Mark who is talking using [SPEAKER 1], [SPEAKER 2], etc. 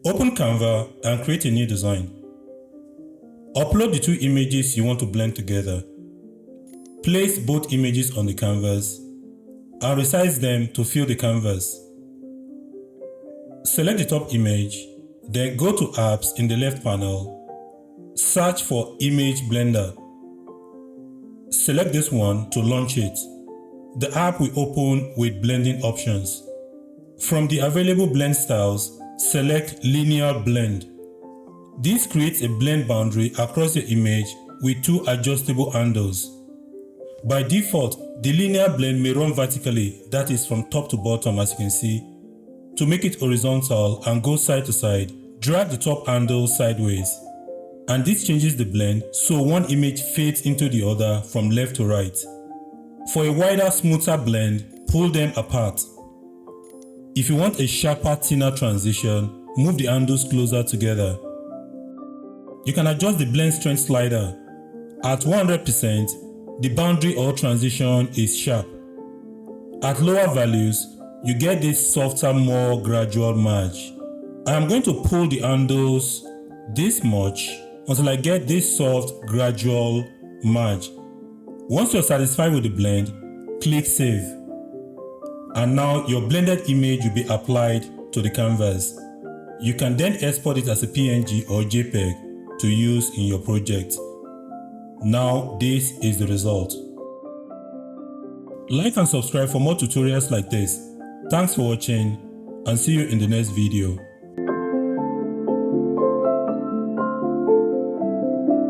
[SPEAKER 1] Open Canva and create a new design. Upload the two images you want to blend together. Place both images on the canvas and resize them to fill the canvas. Select the top image, then go to Apps in the left panel. Search for Image Blender. Select this one to launch it. The app will open with blending options. From the available blend styles, select Linear Blend. This creates a blend boundary across the image with two adjustable handles. By default, the linear blend may run vertically, that is from top to bottom as you can see. To make it horizontal and go side to side, drag the top handle sideways. And this changes the blend so one image fades into the other from left to right. For a wider, smoother blend, pull them apart. If you want a sharper, thinner transition, move the handles closer together. You can adjust the blend strength slider. At 100%, the boundary or transition is sharp. At lower values, you get this softer, more gradual merge. I am going to pull the handles this much until I get this soft, gradual merge. Once you're satisfied with the blend, click Save. And now your blended image will be applied to the canvas. You can then export it as a PNG or JPEG to use in your project. Now this is the result. Like and subscribe for more tutorials like this. Thanks for watching and see you in the next video.